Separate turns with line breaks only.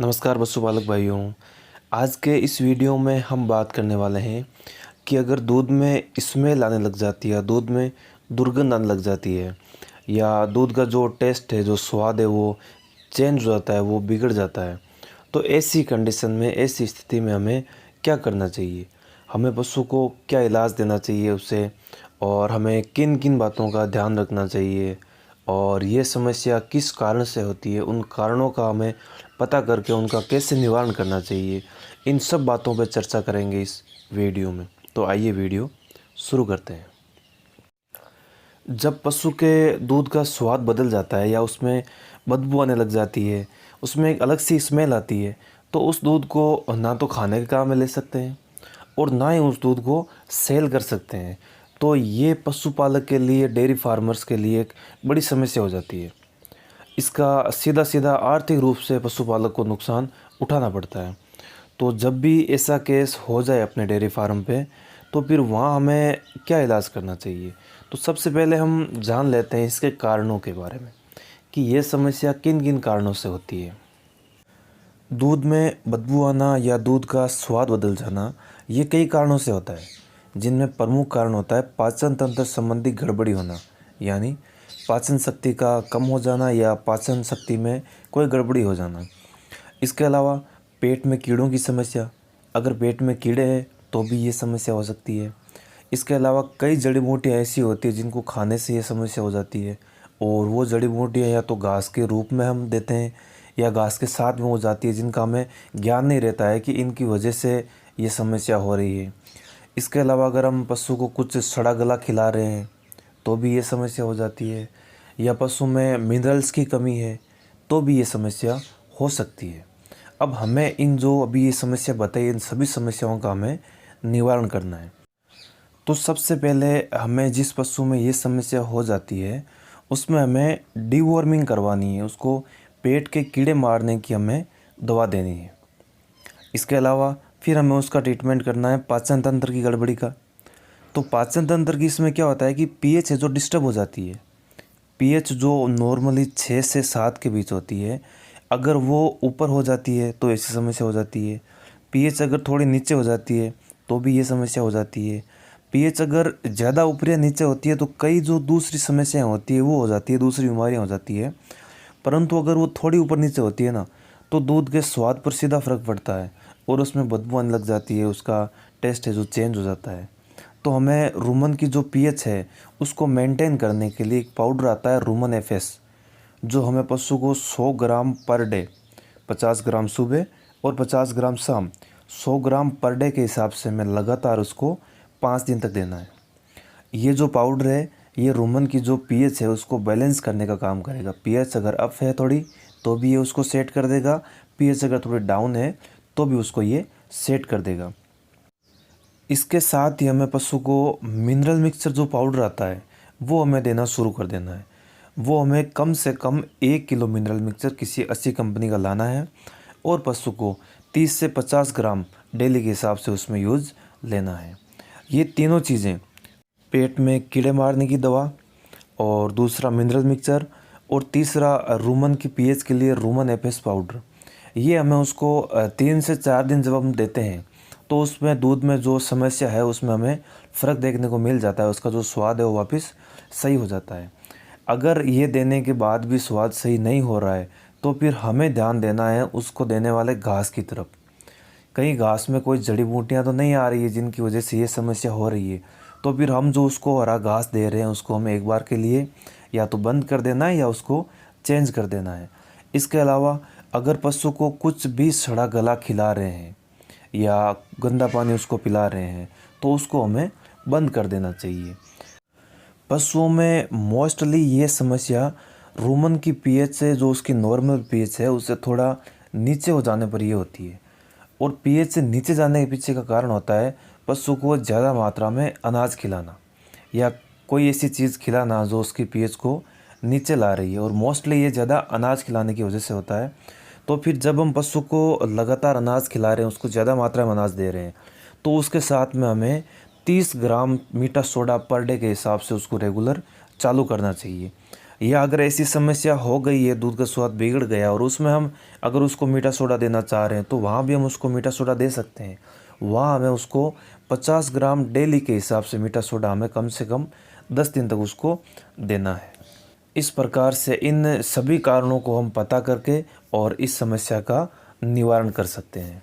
नमस्कार पशुपालक भाइयों। आज के इस वीडियो में हम बात करने वाले हैं कि अगर दूध में स्मेल आने लग जाती है, दूध में दुर्गंध आने लग जाती है या दूध का जो टेस्ट है, जो स्वाद है वो चेंज हो जाता है, वो बिगड़ जाता है, तो ऐसी कंडीशन में, ऐसी स्थिति में हमें क्या करना चाहिए? हमें पशु को क्या इलाज देना चाहिए उसे, और हमें किन किन बातों का ध्यान रखना चाहिए और ये समस्या किस कारण से होती है, उन कारणों का हमें पता करके उनका कैसे निवारण करना चाहिए, इन सब बातों पर चर्चा करेंगे इस वीडियो में। तो आइए वीडियो शुरू करते हैं। जब पशु के दूध का स्वाद बदल जाता है या उसमें बदबू आने लग जाती है, उसमें एक अलग सी स्मेल आती है, तो उस दूध को ना तो खाने के काम में ले सकते हैं और ना ही उस दूध को सेल कर सकते हैं। तो ये पशुपालक के लिए, डेयरी फार्मर्स के लिए एक बड़ी समस्या हो जाती है। इसका सीधा सीधा आर्थिक रूप से पशुपालक को नुकसान उठाना पड़ता है। तो जब भी ऐसा केस हो जाए अपने डेयरी फार्म पे, तो फिर वहाँ हमें क्या इलाज करना चाहिए? तो सबसे पहले हम जान लेते हैं इसके कारणों के बारे में कि ये समस्या किन किन कारणों से होती है। दूध में बदबू आना या दूध का स्वाद बदल जाना, ये कई कारणों से होता है, जिनमें प्रमुख कारण होता है पाचन तंत्र संबंधी गड़बड़ी होना, यानी पाचन शक्ति का कम हो जाना या पाचन शक्ति में कोई गड़बड़ी हो जाना। इसके अलावा पेट में कीड़ों की समस्या, अगर पेट में कीड़े हैं तो भी ये समस्या हो सकती है। इसके अलावा कई जड़ी बूटियाँ ऐसी होती है जिनको खाने से ये समस्या हो जाती है, और वो जड़ी बूटियाँ या तो घास के रूप में हम देते हैं या घास के साथ में हो जाती है, जिनका हमें ज्ञान नहीं रहता है कि इनकी वजह से ये समस्या हो रही है। इसके अलावा अगर हम पशु को कुछ सड़ा गला खिला रहे हैं तो भी ये समस्या हो जाती है, या पशु में मिनरल्स की कमी है तो भी ये समस्या हो सकती है। अब हमें इन जो अभी ये समस्या बताई, इन सभी समस्याओं का हमें निवारण करना है। तो सबसे पहले हमें जिस पशु में ये समस्या हो जाती है उसमें हमें डीवॉर्मिंग करवानी है, उसको पेट के कीड़े मारने की हमें दवा देनी है। इसके अलावा फिर हमें उसका ट्रीटमेंट करना है पाचन तंत्र की गड़बड़ी का। तो पाचन तंत्र की इसमें क्या होता है कि पीएच है जो डिस्टर्ब हो जाती है। पीएच जो नॉर्मली 6 से 7 के बीच होती है, अगर वो ऊपर हो जाती है तो ऐसी समस्या हो जाती है। पीएच अगर थोड़ी नीचे हो जाती है तो भी ये समस्या हो जाती है। पीएच अगर ज़्यादा ऊपर या नीचे होती है तो कई जो दूसरी समस्याएं होती है वो हो जाती है, दूसरी बीमारियां हो जाती है। परंतु अगर वो थोड़ी ऊपर नीचे होती है ना, तो दूध के स्वाद पर सीधा फ़र्क पड़ता है और उसमें बदबू आने लग जाती है, उसका टेस्ट है जो चेंज हो जाता है। तो हमें रूमन की जो पीएच है उसको मेंटेन करने के लिए एक पाउडर आता है रूमन एफएस, जो हमें पशु को 100 ग्राम पर डे, 50 ग्राम सुबह और 50 ग्राम शाम, 100 ग्राम पर डे के हिसाब से हमें लगातार उसको 5 दिन तक देना है। ये जो पाउडर है ये रूमन की जो पीएच है उसको बैलेंस करने का काम करेगा। पीएच अगर अप है थोड़ी तो भी ये उसको सेट कर देगा, पीएच अगर थोड़ी डाउन है तो भी उसको ये सेट कर देगा। इसके साथ ही हमें पशु को मिनरल मिक्सचर जो पाउडर आता है वो हमें देना शुरू कर देना है। वो हमें कम से कम 1 किलो मिनरल मिक्सचर किसी अच्छी कंपनी का लाना है और पशु को 30 से 50 ग्राम डेली के हिसाब से उसमें यूज़ लेना है। ये तीनों चीज़ें, पेट में कीड़े मारने की दवा और दूसरा मिनरल मिक्सचर और तीसरा रूमन की पीएच के लिए रूमन एफएस पाउडर, ये हमें उसको 3 से 4 दिन जब हम देते हैं तो उसमें दूध में जो समस्या है उसमें हमें फ़र्क देखने को मिल जाता है, उसका जो स्वाद है वो वापस सही हो जाता है। अगर ये देने के बाद भी स्वाद सही नहीं हो रहा है तो फिर हमें ध्यान देना है उसको देने वाले घास की तरफ। कहीं घास में कोई जड़ी बूटियाँ तो नहीं आ रही है जिनकी वजह से ये समस्या हो रही है, तो फिर हम जो उसको हरा घास दे रहे हैं उसको हमें एक बार के लिए या तो बंद कर देना है या उसको चेंज कर देना है। इसके अलावा अगर पशु को कुछ भी सड़ा गला खिला रहे हैं या गंदा पानी उसको पिला रहे हैं तो उसको हमें बंद कर देना चाहिए। पशुओं में मोस्टली ये समस्या रूमन की पीएच से, जो उसकी नॉर्मल पीएच है उससे थोड़ा नीचे हो जाने पर ये होती है। और पीएच से नीचे जाने के पीछे का कारण होता है पशु को ज़्यादा मात्रा में अनाज खिलाना या कोई ऐसी चीज़ खिलाना जो उसकी पीएच को नीचे ला रही है, और मोस्टली ये ज़्यादा अनाज खिलाने की वजह से होता है। तो फिर जब हम पशु को लगातार अनाज खिला रहे हैं, उसको ज़्यादा मात्रा में अनाज दे रहे हैं, तो उसके साथ में हमें 30 ग्राम मीठा सोडा पर डे के हिसाब से उसको रेगुलर चालू करना चाहिए। या अगर ऐसी समस्या हो गई है, दूध का स्वाद बिगड़ गया और उसमें हम अगर उसको मीठा सोडा देना चाह रहे हैं तो वहाँ भी हम उसको मीठा सोडा दे सकते हैं। वहाँ हमें उसको 50 ग्राम डेली के हिसाब से मीठा सोडा हमें कम से कम 10 दिन तक उसको देना है। इस प्रकार से इन सभी कारणों को हम पता करके और इस समस्या का निवारण कर सकते हैं।